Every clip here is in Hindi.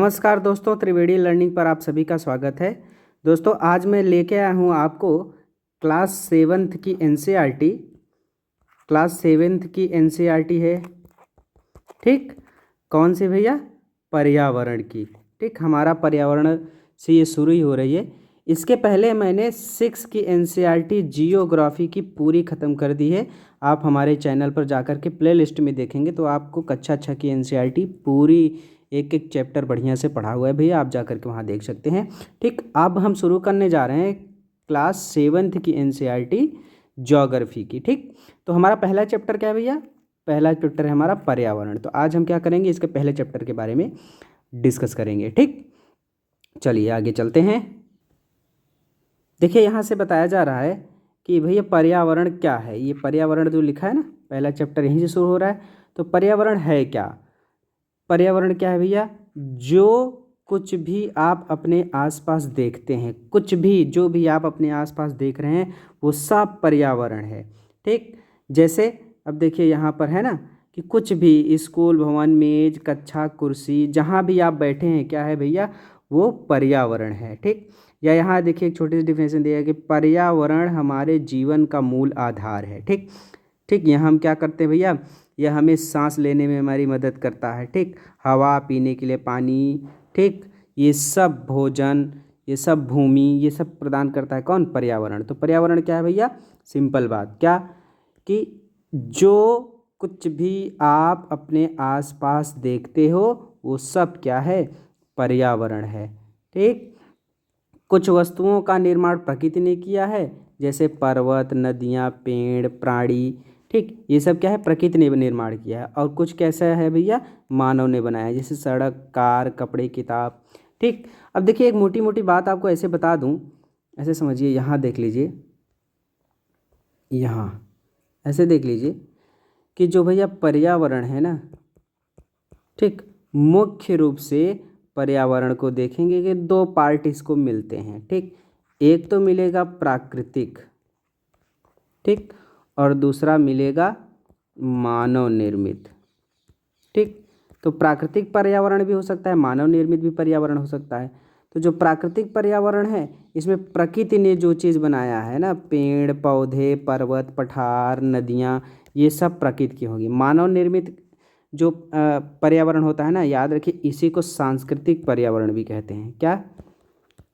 नमस्कार दोस्तों, त्रिवेणी लर्निंग पर आप सभी का स्वागत है। दोस्तों आज मैं लेके आया हूँ आपको क्लास सेवन्थ की एनसीईआरटी। क्लास सेवन्थ की एनसीईआरटी है, ठीक। कौन सी भैया? पर्यावरण की। ठीक, हमारा पर्यावरण से ये शुरू ही हो रही है। इसके पहले मैंने 6 की एनसीईआरटी जियोग्राफी की पूरी ख़त्म कर दी है। आप हमारे चैनल पर जाकर के प्ले लिस्ट में देखेंगे तो आपको कक्षा 6 की एनसीईआरटी पूरी एक एक चैप्टर बढ़िया से पढ़ा हुआ है भैया, आप जाकर के वहाँ देख सकते हैं। ठीक, अब हम शुरू करने जा रहे हैं क्लास सेवन्थ की एनसीईआरटी ज्योग्राफी की। ठीक, तो हमारा पहला चैप्टर क्या है भैया? पहला चैप्टर है हमारा पर्यावरण। तो आज हम क्या करेंगे, इसके पहले चैप्टर के बारे में डिस्कस करेंगे। ठीक, चलिए आगे चलते हैं। देखिए यहाँ से बताया जा रहा है कि भैया पर्यावरण क्या है। ये पर्यावरण जो लिखा है ना, पहला चैप्टर यहीं से शुरू हो रहा है। तो पर्यावरण है क्या? पर्यावरण क्या है भैया? जो कुछ भी आप अपने आसपास देखते हैं, कुछ भी जो भी आप अपने आसपास देख रहे हैं वो सब पर्यावरण है। ठीक, जैसे अब देखिए यहाँ पर है ना कि कुछ भी स्कूल, भवन, मेज, कक्षा, कुर्सी, जहाँ भी आप बैठे हैं क्या है भैया, वो पर्यावरण है। ठीक, या यहाँ देखिए एक छोटी सी डिफिनेशन दिया है कि पर्यावरण हमारे जीवन का मूल आधार है। ठीक ठीक, यहाँ हम क्या करते हैं भैया, यह हमें सांस लेने में हमारी मदद करता है। ठीक, हवा, पीने के लिए पानी, ठीक, ये सब भोजन, ये सब भूमि, ये सब प्रदान करता है कौन? पर्यावरण। तो पर्यावरण क्या है भैया? सिंपल बात क्या कि जो कुछ भी आप अपने आसपास देखते हो वो सब क्या है? पर्यावरण है। ठीक, कुछ वस्तुओं का निर्माण प्रकृति ने किया है, जैसे पर्वत, नदियाँ, पेड़, प्राणी। ठीक, ये सब क्या है? प्रकृति ने निर्माण किया है। और कुछ कैसा है भैया? मानव ने बनाया है, जैसे सड़क, कार, कपड़े, किताब। ठीक, अब देखिए एक मोटी मोटी बात आपको ऐसे बता दूं, ऐसे समझिए, यहाँ देख लीजिए, यहाँ ऐसे देख लीजिए कि जो भैया पर्यावरण है ना, ठीक, मुख्य रूप से पर्यावरण को देखेंगे कि दो पार्ट इसको मिलते हैं। ठीक, एक तो मिलेगा प्राकृतिक, ठीक, और दूसरा मिलेगा मानव निर्मित। ठीक, तो प्राकृतिक पर्यावरण भी हो सकता है, मानव निर्मित भी पर्यावरण हो सकता है। तो जो प्राकृतिक पर्यावरण है, इसमें प्रकृति ने जो चीज़ बनाया है ना, पेड़, पौधे, पर्वत, पठार, नदियाँ, ये सब प्रकृति की होगी। मानव निर्मित जो पर्यावरण होता है ना, याद रखिए इसी को सांस्कृतिक पर्यावरण भी कहते हैं। क्या?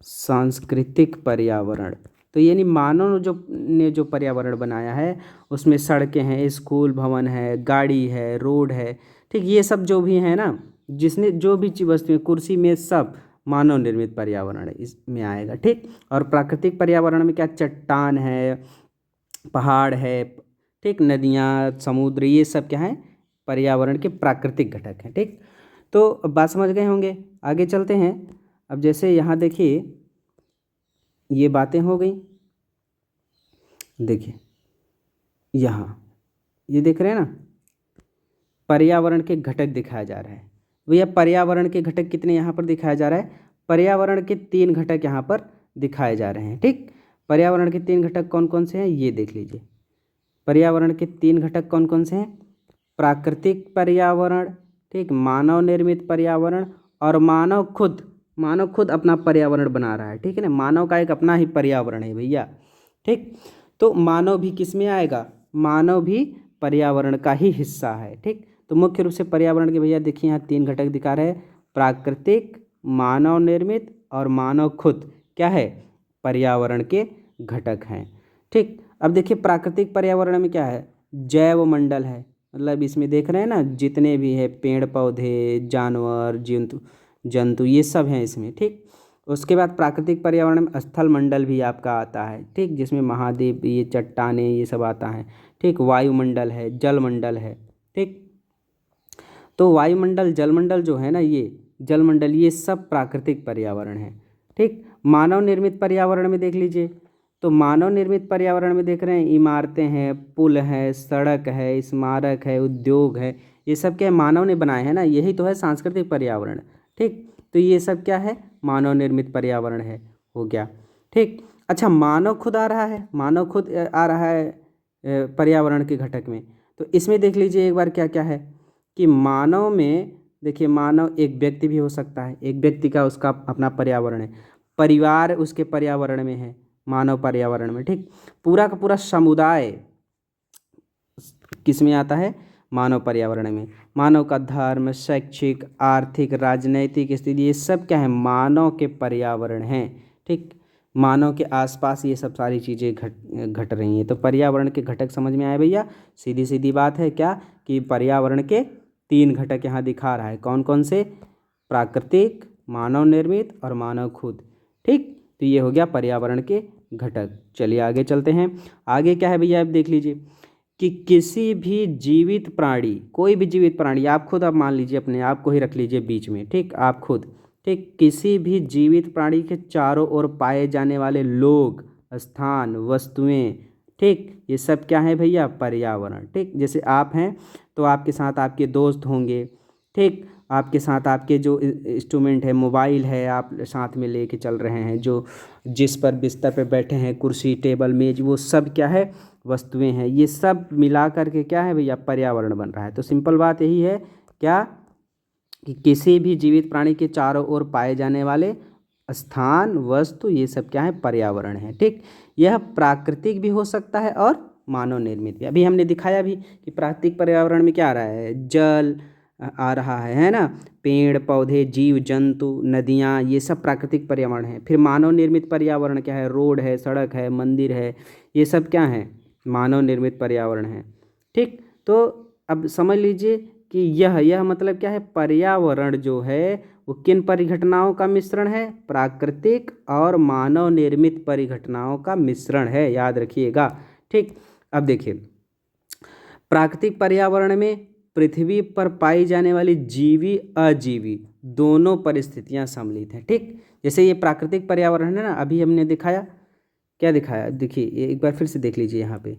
सांस्कृतिक पर्यावरण। तो यानी मानव जो पर्यावरण बनाया है उसमें सड़कें हैं, स्कूल, भवन है, गाड़ी है, रोड है। ठीक, ये सब जो भी है ना, जिसने जो भी चीज़, वस्तुएं, कुर्सी, मेज, सब मानव निर्मित पर्यावरण इसमें आएगा। ठीक, और प्राकृतिक पर्यावरण में क्या? चट्टान है, पहाड़ है, ठीक, नदियाँ, समुद्र, ये सब क्या है? पर्यावरण के प्राकृतिक घटक हैं। ठीक, तो अब बात समझ गए होंगे। आगे चलते हैं। अब जैसे यहाँ देखिए ये बातें हो गई, देखिए यहाँ ये देख रहे हैं ना, पर्यावरण के घटक दिखाया जा रहा है। भैया पर्यावरण के घटक कितने यहाँ पर दिखाया जा रहा है? पर्यावरण के 3 घटक यहाँ पर दिखाए जा रहे हैं। ठीक, पर्यावरण के 3 घटक कौन कौन से हैं ये देख लीजिए। पर्यावरण के 3 घटक कौन कौन से हैं? प्राकृतिक पर्यावरण, ठीक, मानव निर्मित पर्यावरण, और मानव खुद अपना पर्यावरण बना रहा है। ठीक है ना, मानव का एक अपना ही पर्यावरण है भैया। ठीक, तो मानव भी किस में आएगा? मानव भी पर्यावरण का ही हिस्सा है। ठीक, तो मुख्य रूप से पर्यावरण के भैया देखिए यहाँ 3 घटक दिखा रहे हैं, प्राकृतिक, मानव निर्मित और मानव खुद क्या है? पर्यावरण के घटक हैं। ठीक, अब देखिए प्राकृतिक पर्यावरण में क्या है? जैव मंडल है, मतलब इसमें देख रहे हैं ना जितने भी है पेड़, पौधे, जानवर, जंतु, ये सब हैं इसमें। ठीक, उसके बाद प्राकृतिक पर्यावरण में स्थल मंडल भी आपका आता है। ठीक, जिसमें महाद्वीप, ये चट्टानें, ये सब आता है। ठीक, वायुमंडल है, जलमंडल है। ठीक, तो वायुमंडल, जलमंडल जो है ना, ये जलमंडल, ये सब प्राकृतिक पर्यावरण है। ठीक, मानव निर्मित पर्यावरण में देख लीजिए, तो मानव निर्मित पर्यावरण में देख रहे हैं इमारतें हैं, पुल है, सड़क है, स्मारक है, उद्योग है, ये सब क्या है? मानव ने बनाए हैं ना, यही तो है सांस्कृतिक पर्यावरण। ठीक, तो ये सब क्या है? मानव निर्मित पर्यावरण है, हो गया। ठीक, अच्छा मानव खुद आ रहा है, मानव खुद आ रहा है पर्यावरण के घटक में। तो इसमें देख लीजिए एक बार क्या क्या है कि मानव में देखिए मानव एक व्यक्ति भी हो सकता है, एक व्यक्ति का उसका अपना पर्यावरण है, परिवार उसके पर्यावरण में है, मानव पर्यावरण में, ठीक। पूरा का पूरा समुदाय किस में आता है, मानव पर्यावरण में। मानव का धर्म, शैक्षिक, आर्थिक, राजनैतिक स्थिति, ये सब क्या है, मानव के पर्यावरण हैं, ठीक। मानव के आसपास ये सब सारी चीज़ें घट रही हैं। तो पर्यावरण के घटक समझ में आए भैया। सीधी सीधी बात है क्या कि पर्यावरण के 3 घटक यहाँ दिखा रहा है। कौन कौन से, प्राकृतिक, मानव निर्मित और मानव खुद, ठीक। तो ये हो गया पर्यावरण के घटक। चलिए आगे चलते हैं। आगे क्या है भैया, आप देख लीजिए कि किसी भी जीवित प्राणी, कोई भी जीवित प्राणी, आप खुद, आप मान लीजिए अपने आप को ही रख लीजिए बीच में, ठीक, आप खुद, ठीक। किसी भी जीवित प्राणी के चारों ओर पाए जाने वाले लोग, स्थान, वस्तुएं, ठीक, ये सब क्या है भैया, पर्यावरण, ठीक। जैसे आप हैं तो आपके साथ आपके दोस्त होंगे, ठीक। आपके साथ आपके जो इंस्ट्रूमेंट है, मोबाइल है, आप साथ में लेके चल रहे हैं, जो जिस पर बिस्तर पे बैठे हैं, कुर्सी, टेबल, मेज, वो सब क्या है, वस्तुएं हैं। ये सब मिला करके क्या है भैया, पर्यावरण बन रहा है। तो सिंपल बात यही है क्या कि किसी भी जीवित प्राणी के चारों ओर पाए जाने वाले स्थान, वस्तु, ये सब क्या है, पर्यावरण है, ठीक। यह प्राकृतिक भी हो सकता है और मानव निर्मित भी। अभी हमने दिखाया भी कि प्राकृतिक पर्यावरण में क्या आ रहा है, जल आ रहा है ना, पेड़ पौधे, जीव जंतु, नदियाँ, ये सब प्राकृतिक पर्यावरण है। फिर मानव निर्मित पर्यावरण क्या है, रोड है, सड़क है, मंदिर है, ये सब क्या है, मानव निर्मित पर्यावरण है, ठीक। तो अब समझ लीजिए कि यह मतलब क्या है, पर्यावरण जो है वो किन परिघटनाओं का मिश्रण है, प्राकृतिक और मानव निर्मित परिघटनाओं का मिश्रण है, याद रखिएगा, ठीक। अब देखिए प्राकृतिक पर्यावरण में पृथ्वी पर पाई जाने वाली जीवी अजीवी दोनों परिस्थितियां सम्मिलित हैं, ठीक। जैसे ये प्राकृतिक पर्यावरण है ना, अभी हमने दिखाया, क्या दिखाया, देखिए एक बार फिर से देख लीजिए यहाँ पे,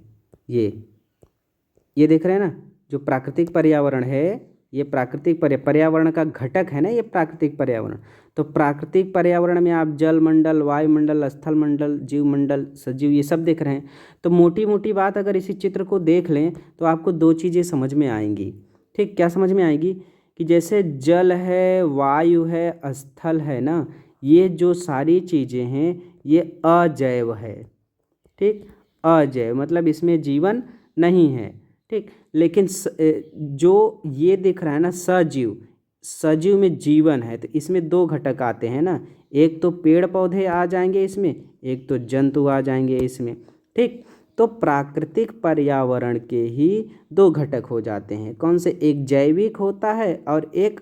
ये देख रहे हैं ना, जो प्राकृतिक पर्यावरण है, ये प्राकृतिक पर्यावरण का घटक है ना, ये प्राकृतिक पर्यावरण। तो प्राकृतिक पर्यावरण में आप जल मंडल, वायुमंडल, स्थल मंडल, जीव मंडल, सजीव, ये सब देख रहे हैं। तो मोटी मोटी बात अगर इसी चित्र को देख लें तो आपको 2 चीज़ें समझ में आएंगी, ठीक। क्या समझ में आएगी कि जैसे जल है, वायु है, स्थल है ना, ये जो सारी चीज़ें हैं ये अजैव है, ठीक। अजैव मतलब इसमें जीवन नहीं है, ठीक। लेकिन जो ये दिख रहा है ना सजीव, सजीव में जीवन है, तो इसमें 2 घटक आते हैं ना, एक तो पेड़ पौधे आ जाएंगे इसमें, एक तो जंतु आ जाएंगे इसमें, ठीक। तो प्राकृतिक पर्यावरण के ही 2 घटक हो जाते हैं। कौन से, एक जैविक होता है और एक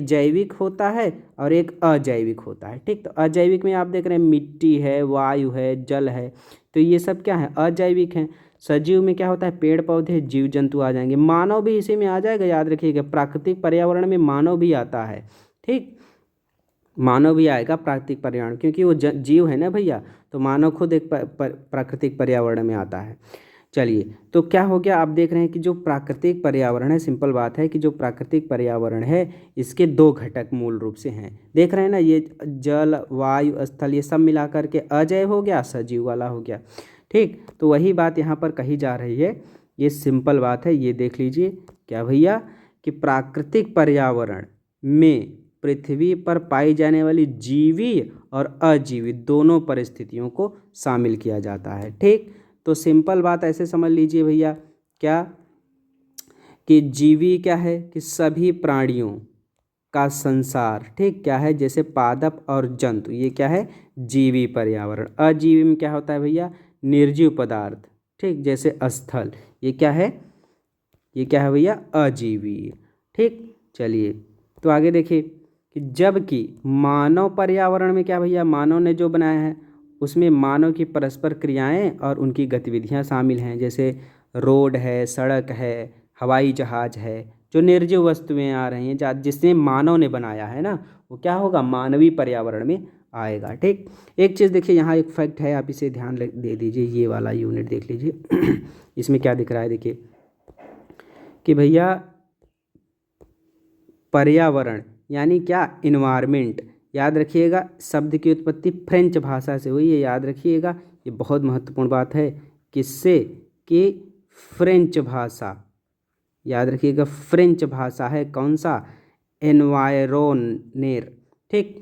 जैविक होता है और एक अजैविक होता है, ठीक। तो अजैविक में आप देख रहे हैं मिट्टी है, वायु है, जल है, तो ये सब क्या है, अजैविक हैं। सजीव में क्या होता है, पेड़ पौधे, जीव जंतु आ जाएंगे, मानव भी इसी में आ जाएगा, याद रखिएगा। प्राकृतिक पर्यावरण में मानव भी आता है, ठीक, मानव भी आएगा प्राकृतिक पर्यावरण, क्योंकि वो जीव है ना भैया, तो मानव खुद एक प्राकृतिक पर्यावरण में आता है। चलिए, तो क्या हो गया, आप देख रहे हैं कि जो प्राकृतिक पर्यावरण है, सिंपल बात है कि जो प्राकृतिक पर्यावरण है इसके 2 घटक मूल रूप से हैं, देख रहे हैं ना, ये जल, वायु, स्थल, ये सब मिला करके अजैव हो गया, सजीव वाला हो गया, ठीक। तो वही बात यहाँ पर कही जा रही है, ये सिंपल बात है, ये देख लीजिए क्या भैया कि प्राकृतिक पर्यावरण में पृथ्वी पर पाई जाने वाली जीवी और अजीवी दोनों परिस्थितियों को शामिल किया जाता है, ठीक। तो सिंपल बात ऐसे समझ लीजिए भैया क्या कि जीवी क्या है कि सभी प्राणियों का संसार, ठीक, क्या है, जैसे पादप और जंतु, ये क्या है, जीवी पर्यावरण। अजीवी में क्या होता है भैया, निर्जीव पदार्थ, ठीक, जैसे स्थल, ये क्या है भैया, अजीवी, ठीक। चलिए, तो आगे देखिए कि जबकि मानव पर्यावरण में क्या भैया, मानव ने जो बनाया है उसमें मानव की परस्पर क्रियाएं और उनकी गतिविधियां शामिल हैं, जैसे रोड है, सड़क है, हवाई जहाज है, जो निर्जीव वस्तुएं आ रही हैं जिसने मानव ने बनाया है ना, वो क्या होगा, मानवीय पर्यावरण में आएगा, ठीक। एक चीज़ देखिए, यहाँ एक फैक्ट है, आप इसे ध्यान दे दीजिए, ये वाला यूनिट देख लीजिए इसमें क्या दिख रहा है, देखिए कि भैया पर्यावरण यानी क्या, इन्वायरमेंट, याद रखिएगा, शब्द की उत्पत्ति फ्रेंच भाषा से हुई है, याद रखिएगा, ये बहुत महत्वपूर्ण बात है, किससे, कि फ्रेंच भाषा, याद रखिएगा, फ्रेंच भाषा है, कौन सा, एनवायरोनेर। ठीक,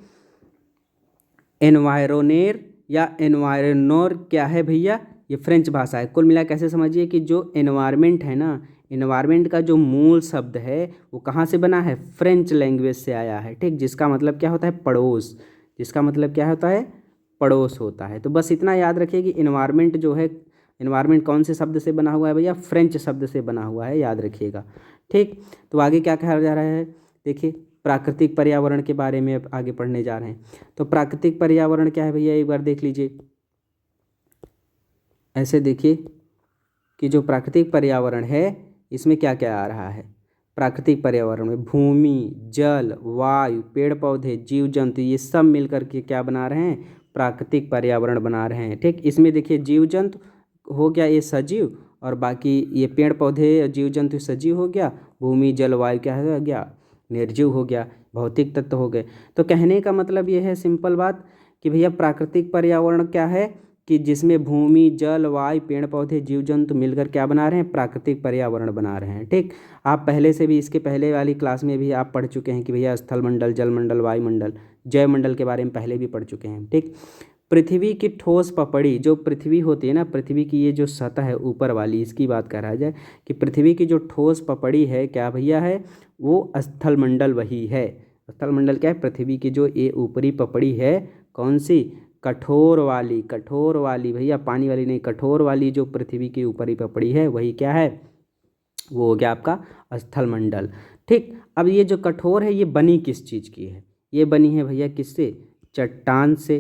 एनवायरोनेर या एनवायरोनोर क्या है भैया, ये फ्रेंच भाषा है। कुल मिला कैसे समझिए कि जो एनवायरमेंट है ना, एनवायरमेंट का जो मूल शब्द है वो कहाँ से बना है, फ्रेंच लैंग्वेज से आया है। ठीक, जिसका मतलब क्या होता है, पड़ोस। जिसका मतलब क्या होता है, पड़ोस होता है। तो बस इतना याद रखिए कि एनवायरमेंट जो है, एनवायरमेंट कौन से शब्द से बना हुआ है भैया, फ्रेंच शब्द से बना हुआ है, याद रखिएगा। ठीक, तो आगे क्या कहा जा रहा है, देखिए प्राकृतिक पर्यावरण के बारे में अब आगे पढ़ने जा रहे हैं। तो प्राकृतिक पर्यावरण क्या है भैया, एक बार देख लीजिए। ऐसे देखिए कि जो प्राकृतिक पर्यावरण है इसमें क्या क्या आ रहा है। प्राकृतिक पर्यावरण में भूमि, जल, वायु, पेड़ पौधे, जीव जंतु, ये सब मिलकर के क्या बना रहे हैं, प्राकृतिक पर्यावरण बना रहे हैं। ठीक, इसमें देखिए जीव जंतु हो गया ये सजीव, और बाकी ये पेड़ पौधे जीव जंतु सजीव हो गया, भूमि जल वायु क्या हो गया, निर्जीव हो गया, भौतिक तत्व हो गए। तो कहने का मतलब ये है, सिंपल बात, कि भैया प्राकृतिक पर्यावरण क्या है कि जिसमें भूमि जल वायु पेड़ पौधे जीव जंतु मिलकर क्या बना रहे हैं, प्राकृतिक पर्यावरण बना रहे हैं। ठीक, आप पहले से भी इसके पहले वाली क्लास में भी आप पढ़ चुके हैं कि भैया स्थल मंडल, जल मंडल, वायुमंडल, जैव मंडल के बारे में पहले भी पढ़ चुके हैं। ठीक, पृथ्वी की ठोस पपड़ी, जो पृथ्वी होती है ना, पृथ्वी की ये जो सतह है ऊपर वाली, इसकी बात करा जाए कि पृथ्वी की जो ठोस पपड़ी है क्या भैया है, वो स्थल मंडल वही है। स्थल मंडल क्या है, पृथ्वी की जो ये ऊपरी पपड़ी है, कौन सी, कठोर वाली, कठोर वाली भैया, पानी वाली नहीं, कठोर वाली जो पृथ्वी की ऊपरी पपड़ी है वही क्या है, वो हो गया आपका स्थल मंडल। ठीक, अब ये जो कठोर है ये बनी किस चीज़ की है, ये बनी है भैया किससे, चट्टान से,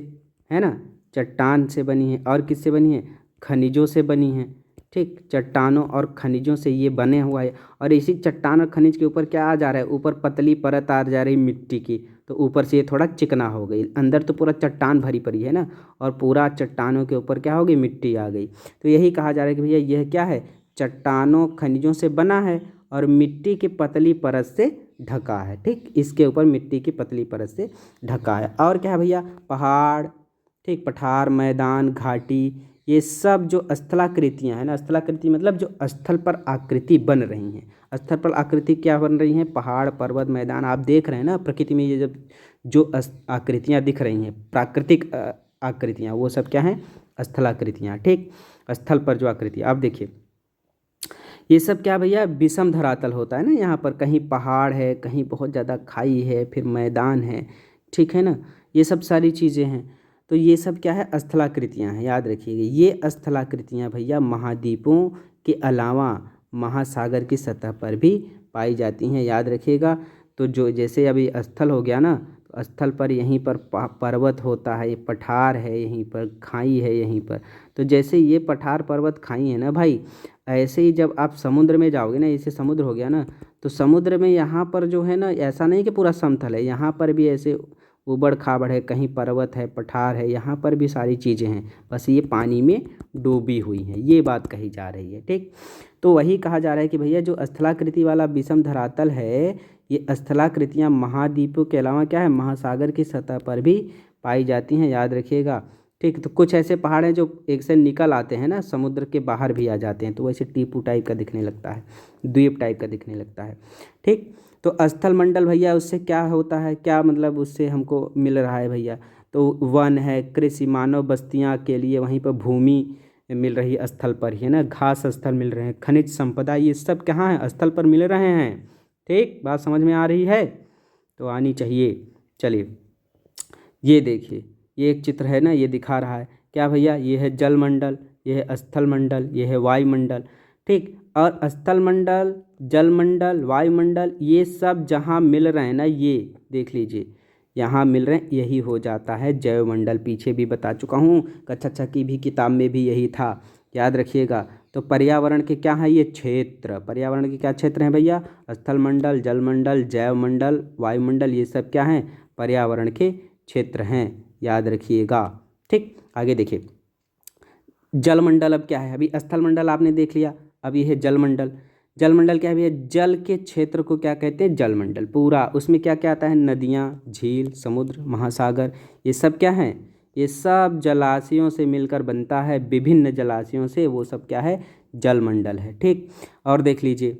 है ना, चट्टान से बनी है। और किससे बनी है, खनिजों से बनी है। ठीक, चट्टानों और खनिजों से ये बने हुआ है। और इसी चट्टान और खनिज के ऊपर क्या आ जा रहा है, ऊपर पतली परत आ जा रही मिट्टी की, तो ऊपर से ये थोड़ा चिकना हो गई, अंदर तो पूरा चट्टान भरी पड़ी है ना, और पूरा चट्टानों के ऊपर क्या हो गई, मिट्टी आ गई। तो यही कहा जा रहा है कि भैया यह क्या है, चट्टानों खनिजों से बना है और मिट्टी की पतली परत से ढका है। ठीक, इसके ऊपर मिट्टी की पतली परत से ढका है। और क्या है भैया, पहाड़, ठीक, पठार, मैदान, घाटी, ये सब जो स्थलाकृतियाँ हैं ना, स्थलाकृति मतलब जो स्थल पर आकृति बन रही हैं। स्थल पर आकृति क्या बन रही हैं, पहाड़ पर्वत मैदान, आप देख रहे हैं ना प्रकृति में ये जब जो आकृतियाँ दिख रही हैं, प्राकृतिक आकृतियाँ, वो सब क्या हैं, स्थलाकृतियाँ। ठीक, स्थल पर जो आकृति, आप देखिए ये सब क्या भैया, विषम धरातल होता है ना, यहाँ पर कहीं पहाड़ है, कहीं बहुत ज़्यादा खाई है, फिर मैदान है। ठीक है ना, ये सब सारी चीज़ें हैं। तो ये सब क्या है, स्थलाकृतियाँ हैं, याद रखिएगा। ये स्थलाकृतियाँ भैया महाद्वीपों के अलावा महासागर की सतह पर भी पाई जाती हैं, याद रखिएगा। तो जो जैसे अभी स्थल हो गया ना, तो स्थल पर यहीं पर पर्वत होता है, ये पठार है, यहीं पर खाई है, यहीं पर। तो जैसे ये पठार पर्वत खाई है ना भाई, ऐसे ही जब आप समुद्र में जाओगे ना, इसे समुद्र हो गया ना, तो समुद्र में यहाँ पर जो है ना, ऐसा नहीं कि पूरा समतल है, यहाँ पर भी ऐसे उबड़ खाबड़ है, कहीं पर्वत है, पठार है, यहाँ पर भी सारी चीज़ें हैं, बस ये पानी में डूबी हुई हैं, ये बात कही जा रही है। ठीक, तो वही कहा जा रहा है कि भैया जो स्थलाकृति वाला विषम धरातल है, ये स्थलाकृतियाँ महाद्वीपों के अलावा क्या है, महासागर की सतह पर भी पाई जाती हैं, याद रखिएगा। ठीक, तो कुछ ऐसे पहाड़ हैं जो एक से निकल आते हैं ना, समुद्र के बाहर भी आ जाते हैं, तो वैसे टीपू टाइप का दिखने लगता है, द्वीप टाइप का दिखने लगता है। ठीक, तो स्थल मंडल भैया उससे क्या होता है, क्या मतलब उससे हमको मिल रहा है भैया, तो वन है, कृषि, मानव बस्तियाँ के लिए वहीं पर भूमि मिल रही है, स्थल पर ही है ना, घास स्थल मिल रहे हैं, खनिज संपदा, ये सब कहाँ है, स्थल पर मिल रहे हैं। ठीक, बात समझ में आ रही है, तो आनी चाहिए। चलिए ये देखिए, ये एक चित्र है ना, ये दिखा रहा है क्या भैया, ये है जल मंडल, ये है स्थल मंडल, ये है वायुमंडल। ठीक, और स्थल मंडल, जल मंडल, वायुमंडल, ये सब जहाँ मिल रहे हैं ना, ये देख लीजिए यहाँ मिल रहे हैं, यही हो जाता है जैव मंडल। पीछे भी बता चुका हूँ, कक्षा 6 की भी किताब में भी यही था, याद रखिएगा। तो पर्यावरण के क्या है ये क्षेत्र, पर्यावरण के क्या क्षेत्र हैं भैया, स्थल मंडल, जल मंडल, जैव मंडल, वायुमंडल, ये सब क्या हैं, पर्यावरण के क्षेत्र हैं, याद रखिएगा। ठीक, आगे देखिए जलमंडल। अब क्या है, अभी स्थल मंडल आपने देख लिया, अब ये है जलमंडल। जलमंडल क्या है भैया, जल के क्षेत्र को क्या कहते हैं, जलमंडल पूरा। उसमें क्या क्या आता है, नदियाँ, झील, समुद्र, महासागर, ये सब क्या हैं, ये सब जलाशयों से मिलकर बनता है, विभिन्न जलाशयों से, वो सब क्या है, जलमंडल है। ठीक, और देख लीजिए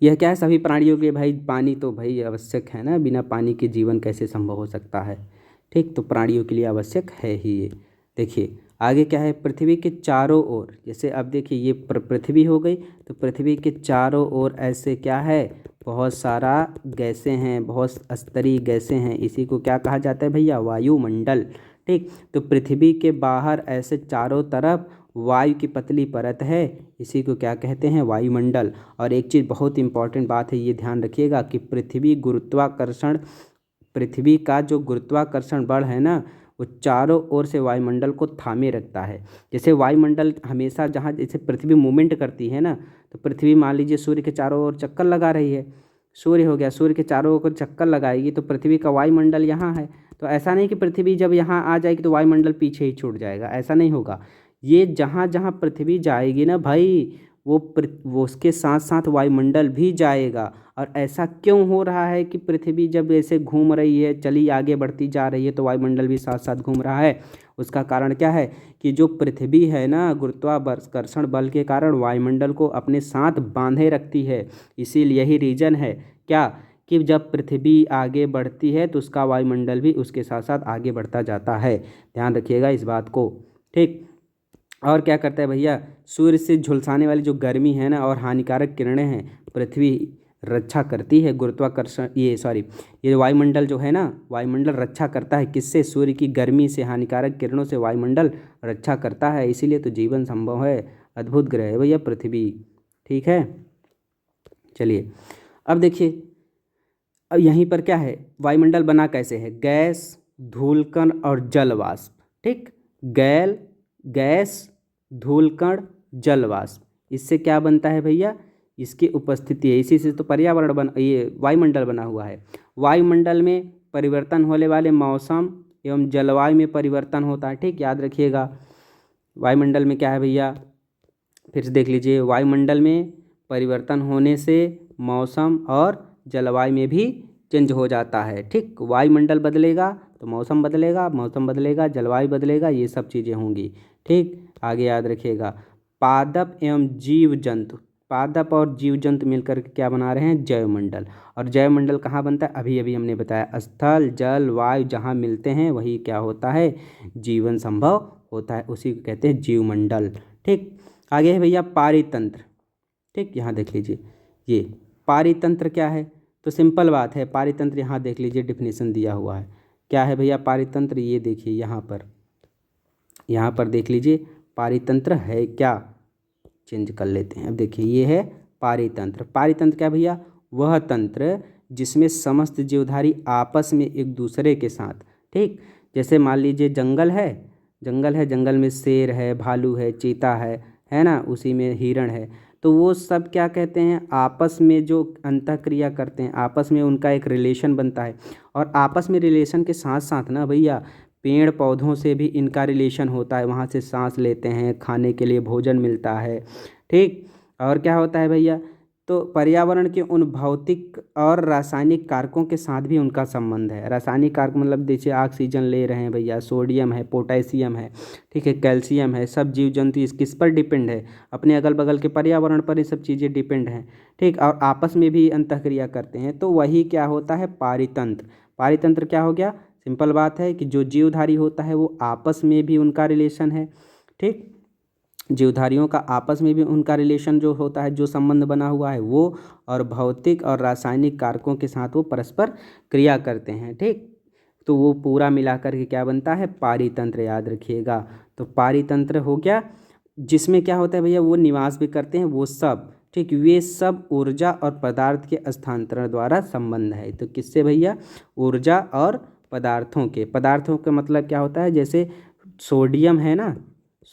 यह क्या है, सभी प्राणियों के लिए भाई पानी तो भाई आवश्यक है ना, बिना पानी के जीवन कैसे संभव हो सकता है। ठीक, तो प्राणियों के लिए आवश्यक है ही ये। देखिए आगे क्या है, पृथ्वी के चारों ओर, जैसे अब देखिए ये पृथ्वी हो गई, तो पृथ्वी के चारों ओर ऐसे क्या है, बहुत सारा गैसें हैं, बहुत स्तरीय गैसें हैं, इसी को क्या कहा जाता है भैया, वायुमंडल। ठीक, तो पृथ्वी के बाहर ऐसे चारों तरफ वायु की पतली परत है, इसी को क्या कहते हैं, वायुमंडल। और एक चीज़ बहुत इंपॉर्टेंट बात है, ये ध्यान रखिएगा कि पृथ्वी का जो गुरुत्वाकर्षण बल है ना, वो चारों ओर से वायुमंडल को थामे रखता है। जैसे वायुमंडल हमेशा जहाँ जैसे पृथ्वी मूवमेंट करती है ना, तो पृथ्वी मान लीजिए सूर्य के चारों ओर चक्कर लगा रही है, सूर्य हो गया, सूर्य के चारों ओर चक्कर लगाएगी, तो पृथ्वी का वायुमंडल यहाँ है। तो ऐसा नहीं कि पृथ्वी जब यहाँ आ जाएगी तो वायुमंडल पीछे ही छूट जाएगा, ऐसा नहीं होगा। ये जहाँ जहाँ पृथ्वी जाएगी ना भाई, वो उसके साथ साथ वायुमंडल भी जाएगा। और ऐसा क्यों हो रहा है कि पृथ्वी जब ऐसे घूम रही है, चली आगे बढ़ती जा रही है, तो वायुमंडल भी साथ साथ घूम रहा है। उसका कारण क्या है कि जो पृथ्वी है ना, गुरुत्वाकर्षण बल के कारण वायुमंडल को अपने साथ बांधे रखती है। इसीलिए यही रीजन है क्या, कि जब पृथ्वी आगे बढ़ती है तो उसका वायुमंडल भी उसके साथ साथ आगे बढ़ता जाता है। ध्यान रखिएगा इस बात को। ठीक, और क्या करता है भैया, सूर्य से झुलसाने वाली जो गर्मी है ना और हानिकारक किरणें हैं, पृथ्वी रक्षा करती है, गुरुत्वाकर्षण ये वायुमंडल जो है ना, वायुमंडल रक्षा करता है किससे, सूर्य की गर्मी से, हानिकारक किरणों से वायुमंडल रक्षा करता है। इसीलिए तो जीवन संभव है, अद्भुत ग्रह है भैया पृथ्वी। ठीक है, चलिए अब देखिए, अब यहीं पर क्या है, वायुमंडल बना कैसे है, गैस, धूलकण और जलवाष्प। ठीक, गैस, धूलकण, जलवाष्प, इससे क्या बनता है भैया, इसकी उपस्थिति है, इसी से तो ये वायुमंडल बना हुआ है। वायुमंडल में परिवर्तन होने वाले मौसम एवं जलवायु में परिवर्तन होता है। ठीक, याद रखिएगा, वायुमंडल में क्या है भैया, फिर से देख लीजिए, वायुमंडल में परिवर्तन होने से मौसम और जलवायु में भी चेंज हो जाता है। ठीक, वायुमंडल बदलेगा तो मौसम बदलेगा, मौसम बदलेगा जलवायु बदलेगा, ये सब चीज़ें होंगी। ठीक, आगे याद रखिएगा, पादप एवं जीव जंतु, पादप और जीव जंतु मिलकर के क्या बना रहे हैं, जैवमंडल। और जैवमंडल कहाँ बनता है, अभी अभी हमने बताया, स्थल जल वायु जहाँ मिलते हैं वही क्या होता है, जीवन संभव होता है, उसी को कहते हैं जीवमंडल। ठीक, आगे है भैया पारितंत्र। ठीक, यहाँ देख लीजिए, ये पारितंत्र क्या है, तो सिंपल बात है, पारितंत्र यहाँ देख लीजिए डिफिनीशन दिया हुआ है। क्या है भैया पारितंत्र, ये देखिए यहाँ पर देख लीजिए, पारितंत्र है क्या, चेंज कर लेते हैं। अब देखिए ये है पारितंत्र। पारितंत्र क्या भैया, वह तंत्र जिसमें समस्त जीवधारी आपस में एक दूसरे के साथ, ठीक, जैसे मान लीजिए जंगल है, जंगल में शेर है, भालू है, चीता है ना, उसी में हिरण है, तो वो सब क्या कहते हैं, आपस में जो अंतःक्रिया करते हैं, आपस में उनका एक रिलेशन बनता है। और आपस में रिलेशन के साथ साथ ना भैया, पेड़ पौधों से भी इनका रिलेशन होता है, वहाँ से सांस लेते हैं, खाने के लिए भोजन मिलता है। ठीक, और क्या होता है भैया, तो पर्यावरण के उन भौतिक और रासायनिक कारकों के साथ भी उनका संबंध है। रासायनिक कारक मतलब देखिए ऑक्सीजन ले रहे हैं भैया, सोडियम है, पोटेशियम है, ठीक है, कैल्शियम है, सब जीव जंतु इस किस पर डिपेंड है, अपने अगल बगल के पर्यावरण पर ये सब चीज़ें डिपेंड हैं। ठीक, और आपस में भी अंतःक्रिया करते हैं, तो वही क्या होता है, पारितंत्र। पारितंत्र क्या हो गया, सिंपल बात है कि जो जीवधारी होता है वो आपस में भी उनका रिलेशन है। ठीक, जीवधारियों का आपस में भी उनका रिलेशन जो होता है, जो संबंध बना हुआ है वो, और भौतिक और रासायनिक कारकों के साथ वो परस्पर क्रिया करते हैं। ठीक, तो वो पूरा मिलाकर के क्या बनता है, पारितंत्र, याद रखिएगा। तो पारितंत्र हो गया, जिसमें क्या होता है भैया, वो निवास भी करते हैं वो सब। ठीक, वे सब ऊर्जा और पदार्थ के स्थानांतरण द्वारा संबंध है। तो किससे भैया, ऊर्जा और पदार्थों का मतलब क्या होता है, जैसे सोडियम है ना,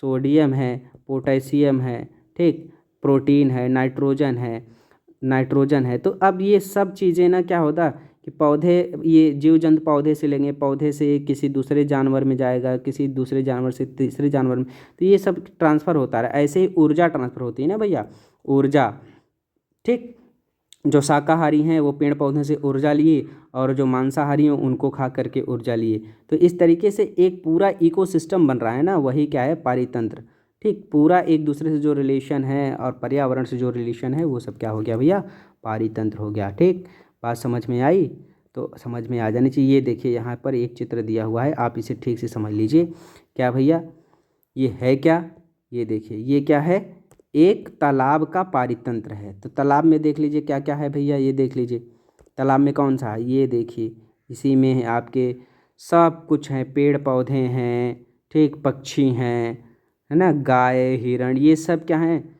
सोडियम है, पोटेशियम है, ठीक, प्रोटीन है, नाइट्रोजन है। तो अब ये सब चीज़ें ना क्या होता कि पौधे, ये जीव जंतु पौधे से लेंगे, पौधे से किसी दूसरे जानवर में जाएगा, किसी दूसरे जानवर से तीसरे जानवर में, तो ये सब ट्रांसफ़र होता रहा। ऐसे ही ऊर्जा ट्रांसफ़र होती है ना भैया, ऊर्जा। ठीक, जो शाकाहारी हैं वो पेड़ पौधों से ऊर्जा लिए, और जो मांसाहारी हैं उनको खा करके ऊर्जा लिए। तो इस तरीके से एक पूरा इकोसिस्टम बन रहा है ना, वही क्या है, पारितंत्र। ठीक, पूरा एक दूसरे से जो रिलेशन है और पर्यावरण से जो रिलेशन है वो सब क्या हो गया भैया, पारितंत्र हो गया। ठीक, बात समझ में आई? तो समझ में आ जानी चाहिए। ये देखिए यहाँ पर एक चित्र दिया हुआ है, आप इसे ठीक से समझ लीजिए। क्या भैया, ये है क्या? ये देखिए ये क्या है? एक तालाब का पारितंत्र है। तो तालाब में देख लीजिए क्या क्या है भैया, ये देख लीजिए तालाब में कौन सा है, ये देखिए इसी में है आपके सब कुछ है, पेड़ पौधे हैं, ठीक, पक्षी हैं, है ना, गाय हिरण, ये सब क्या हैं,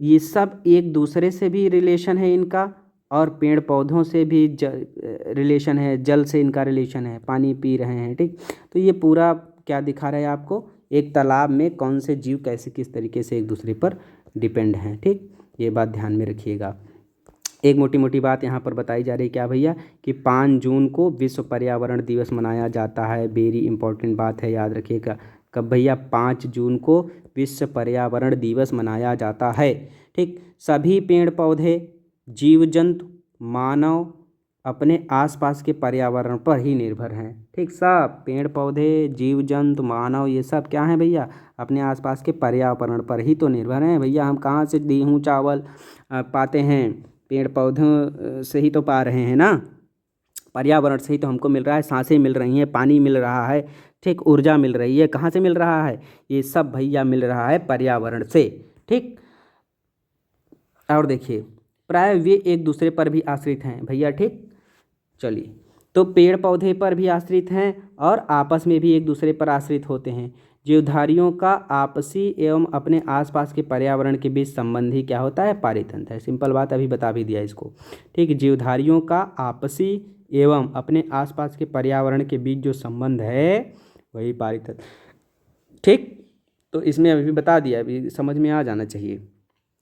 ये सब एक दूसरे से भी रिलेशन है इनका, और पेड़ पौधों से भी रिलेशन है, जल से इनका रिलेशन है, पानी पी रहे हैं। ठीक, तो ये पूरा क्या दिखा रहा है आपको, एक तालाब में कौन से जीव कैसे किस तरीके से एक दूसरे पर डिपेंड हैं। ठीक, ये बात ध्यान में रखिएगा। एक मोटी मोटी बात यहाँ पर बताई जा रही है क्या भैया, कि 5 जून को विश्व पर्यावरण दिवस मनाया जाता है। वेरी इंपॉर्टेंट बात है, याद रखिएगा। कब भैया? 5 जून को विश्व पर्यावरण दिवस मनाया जाता है। ठीक, सभी पेड़ पौधे, जीव जंतु, मानव अपने आसपास के पर्यावरण पर ही निर्भर हैं। ठीक, सब पेड़ पौधे, जीव जंतु, मानव, ये सब क्या हैं भैया, अपने आसपास के पर्यावरण पर ही तो निर्भर हैं भैया। हम कहाँ से गेहूँ चावल पाते हैं? पेड़ पौधों से ही तो पा रहे हैं ना, पर्यावरण से ही तो हमको मिल रहा है, सांसें मिल रही हैं, पानी मिल रहा है, ठीक, ऊर्जा मिल रही है। कहाँ से मिल रहा है? ये सब भैया मिल रहा है पर्यावरण से। ठीक, और देखिए प्राय वे एक दूसरे पर भी आश्रित हैं भैया। ठीक, चलिए, तो पेड़ पौधे पर भी आश्रित हैं और आपस में भी एक दूसरे पर आश्रित होते हैं। जीवधारियों का आपसी एवं अपने आसपास के पर्यावरण के बीच संबंध ही क्या होता है? पारितंत्र है। सिंपल बात, अभी बता भी दिया इसको। ठीक, जीवधारियों का आपसी एवं अपने आसपास के पर्यावरण के बीच जो संबंध है वही पारितंत्र। ठीक, तो इसमें अभी बता दिया, अभी समझ में आ जाना चाहिए।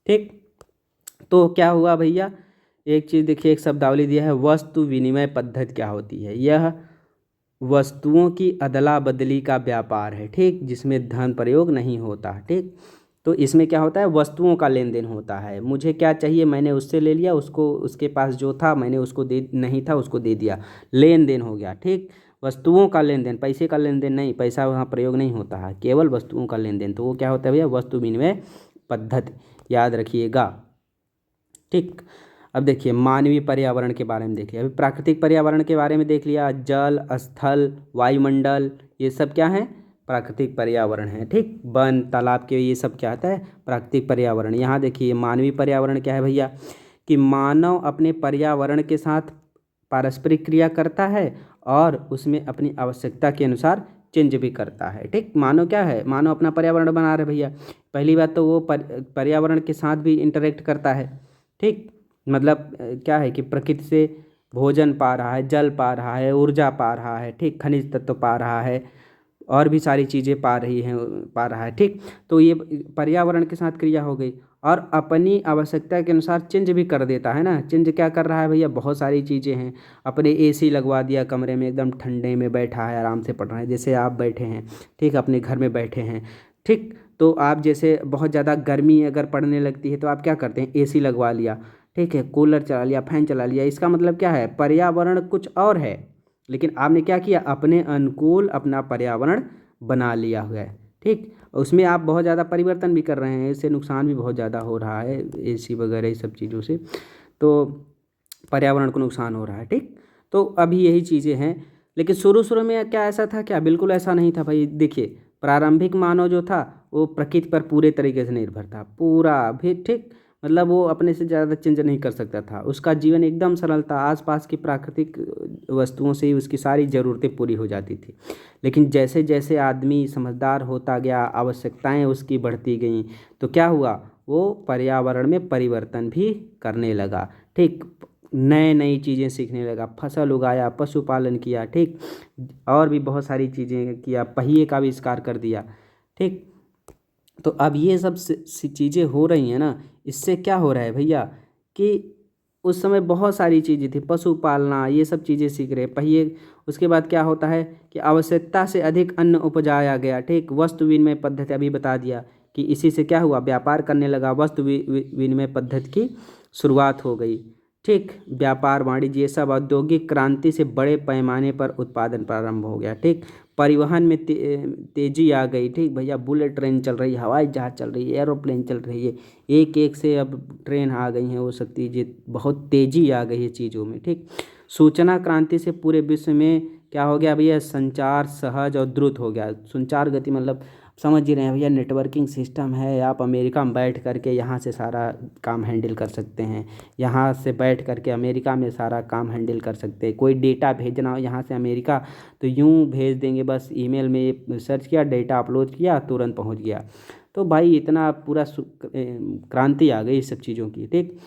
ठीक, तो क्या हुआ भैया, एक चीज़ देखिए, एक शब्दावली दिया है, वस्तु विनिमय पद्धति क्या होती है? यह वस्तुओं की अदला बदली का व्यापार है। ठीक, जिसमें धन प्रयोग नहीं होता। ठीक, तो इसमें क्या होता है? वस्तुओं का लेन देन होता है। मुझे क्या चाहिए, मैंने उससे ले लिया, उसको उसके पास जो था मैंने उसको दे, नहीं था उसको दे दिया, लेन देन हो गया। ठीक, वस्तुओं का लेन देन, पैसे का लेन देन नहीं, पैसा वहाँ प्रयोग नहीं होता है, केवल वस्तुओं का लेन देन। तो वो क्या होता है भैया? वस्तु विनिमय पद्धति, याद रखिएगा। ठीक, अब देखिए मानवीय पर्यावरण के बारे में देखिए। अभी प्राकृतिक पर्यावरण के बारे में देख लिया, जल, स्थल, वायुमंडल, ये सब क्या है? प्राकृतिक पर्यावरण है। ठीक, वन, तालाब के, ये सब क्या होता है? प्राकृतिक पर्यावरण। यहाँ देखिए मानवीय पर्यावरण क्या है भैया, कि मानव अपने पर्यावरण के साथ पारस्परिक क्रिया करता है और उसमें अपनी आवश्यकता के अनुसार चेंज भी करता है। ठीक, मानव क्या है? मानव अपना पर्यावरण बना रहे भैया। पहली बात तो वो पर्यावरण के साथ भी इंटरेक्ट करता है। ठीक, मतलब क्या है कि प्रकृति से भोजन पा रहा है, जल पा रहा है, ऊर्जा पा रहा है, ठीक, खनिज तत्व पा रहा है, और भी सारी चीज़ें पा रहा है। ठीक, तो ये पर्यावरण के साथ क्रिया हो गई, और अपनी आवश्यकता के अनुसार चेंज भी कर देता है ना। चेंज क्या कर रहा है भैया? बहुत सारी चीज़ें हैं। अपने एसी लगवा दिया कमरे में, एकदम ठंडे में बैठा है, आराम से पढ़ रहे हैं, जैसे आप बैठे हैं। ठीक, अपने घर में बैठे हैं। ठीक, तो आप जैसे बहुत ज़्यादा गर्मी अगर पड़ने लगती है तो आप क्या करते हैं? एसी लगवा लिया, ठीक है, कूलर चला लिया, फैन चला लिया। इसका मतलब क्या है? पर्यावरण कुछ और है, लेकिन आपने क्या किया? अपने अनुकूल अपना पर्यावरण बना लिया हुआ है। ठीक, उसमें आप बहुत ज़्यादा परिवर्तन भी कर रहे हैं, इससे नुकसान भी बहुत ज़्यादा हो रहा है, एसी वगैरह ये सब चीज़ों से, तो पर्यावरण को नुकसान हो रहा है। ठीक, तो अभी यही चीज़ें हैं। लेकिन शुरू शुरू में क्या ऐसा था क्या? बिल्कुल ऐसा नहीं था भाई। देखिए प्रारंभिक मानव जो था वो प्रकृति पर पूरे तरीके से निर्भर था, पूरा भी। ठीक, मतलब वो अपने से ज़्यादा चेंज नहीं कर सकता था, उसका जीवन एकदम सरल था, आसपास की प्राकृतिक वस्तुओं से ही उसकी सारी ज़रूरतें पूरी हो जाती थी। लेकिन जैसे जैसे आदमी समझदार होता गया, आवश्यकताएं उसकी बढ़ती गईं, तो क्या हुआ? वो पर्यावरण में परिवर्तन भी करने लगा। ठीक, नए नई चीज़ें सीखने लगा, फसल उगाया, पशुपालन किया, ठीक, और भी बहुत सारी चीज़ें किया, पहिए का आविष्कार कर दिया। ठीक, तो अब ये सब चीज़ें हो रही हैं ना, इससे क्या हो रहा है भैया, कि उस समय बहुत सारी चीज़ें थी, पशु पालना, ये सब चीज़ें सीख रहे पहिए। उसके बाद क्या होता है कि आवश्यकता से अधिक अन्न उपजाया गया। ठीक, वस्तु विनिमय पद्धति अभी बता दिया कि इसी से क्या हुआ? व्यापार करने लगा, वस्तु विनिमय पद्धति की शुरुआत हो गई। ठीक, व्यापार वाणिज्य ये सब औद्योगिक क्रांति से बड़े पैमाने पर उत्पादन प्रारंभ हो गया। ठीक, परिवहन में तेजी आ गई। ठीक भैया, बुलेट ट्रेन चल रही है, हवाई जहाज चल रही है, एरोप्लेन चल रही है, एक एक से अब ट्रेन आ गई हैं, वो सब चीज़ें बहुत तेज़ी आ गई है चीज़ों में। ठीक, सूचना क्रांति से पूरे विश्व में क्या हो गया भैया, संचार सहज और द्रुत हो गया। संचार गति मतलब समझ ही रहे हैं भैया, नेटवर्किंग सिस्टम है, आप अमेरिका में बैठ करके यहाँ से सारा काम हैंडल कर सकते हैं, यहाँ से बैठ करके अमेरिका में सारा काम हैंडल कर सकते हैं। कोई डेटा भेजना हो यहाँ से अमेरिका तो यूँ भेज देंगे, बस ईमेल में सर्च किया, डेटा अपलोड किया, तुरंत पहुँच गया। तो भाई इतना पूरा क्रांति आ गई इस सब चीज़ों की। ठीक,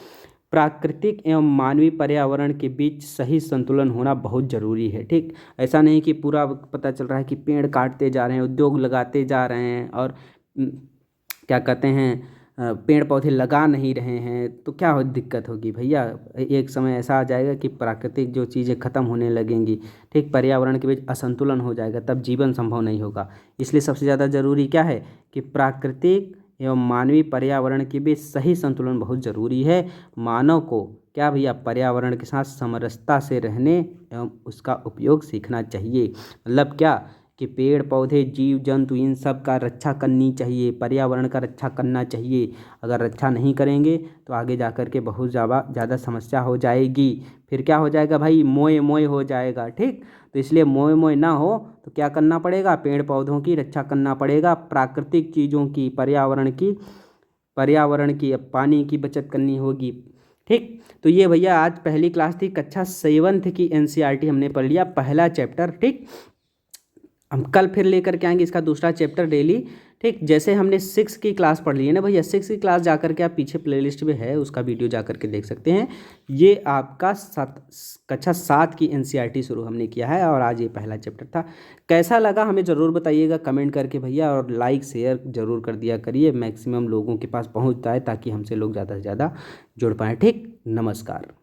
प्राकृतिक एवं मानवीय पर्यावरण के बीच सही संतुलन होना बहुत ज़रूरी है। ठीक, ऐसा नहीं कि पूरा पता चल रहा है कि पेड़ काटते जा रहे हैं, उद्योग लगाते जा रहे हैं और क्या कहते हैं पेड़ पौधे लगा नहीं रहे हैं, तो क्या हो दिक्कत होगी भैया। एक समय ऐसा आ जाएगा कि प्राकृतिक जो चीज़ें ख़त्म होने लगेंगी, ठीक, पर्यावरण के बीच असंतुलन हो जाएगा, तब जीवन संभव नहीं होगा। इसलिए सबसे ज़्यादा ज़रूरी क्या है कि प्राकृतिक एवं मानवीय पर्यावरण के बीच सही संतुलन बहुत ज़रूरी है। मानव को क्या भैया, पर्यावरण के साथ समरसता से रहने एवं उसका उपयोग सीखना चाहिए। मतलब क्या कि पेड़ पौधे जीव जंतु इन सब का रक्षा करनी चाहिए, पर्यावरण का रक्षा करना चाहिए। अगर रक्षा नहीं करेंगे तो आगे जा कर के बहुत ज़्यादा समस्या हो जाएगी। फिर क्या हो जाएगा भाई, मोए मोए हो जाएगा। ठीक, तो इसलिए मोए मोए ना हो तो क्या करना पड़ेगा, पेड़ पौधों की रक्षा करना पड़ेगा, प्राकृतिक चीज़ों की, पर्यावरण की पानी की बचत करनी होगी। ठीक, तो ये भैया आज पहली क्लास थी, कक्षा 7th की एनसीईआरटी हमने पढ़ लिया, पहला चैप्टर। ठीक, हम कल फिर लेकर के आएंगे इसका दूसरा चैप्टर डेली। ठीक, जैसे हमने 6 की क्लास पढ़ ली है ना भैया, 6 की क्लास जा करके आप पीछे प्लेलिस्ट में है, उसका वीडियो जा करके देख सकते हैं। ये आपका कक्षा 7 की एनसीईआरटी शुरू हमने किया है और आज ये पहला चैप्टर था। कैसा लगा हमें ज़रूर बताइएगा कमेंट करके भैया, और लाइक शेयर ज़रूर कर दिया करिए, मैक्सिमम लोगों के पास पहुँचता है ताकि हमसे लोग ज़्यादा से ज़्यादा जुड़ पाएँ। ठीक, नमस्कार।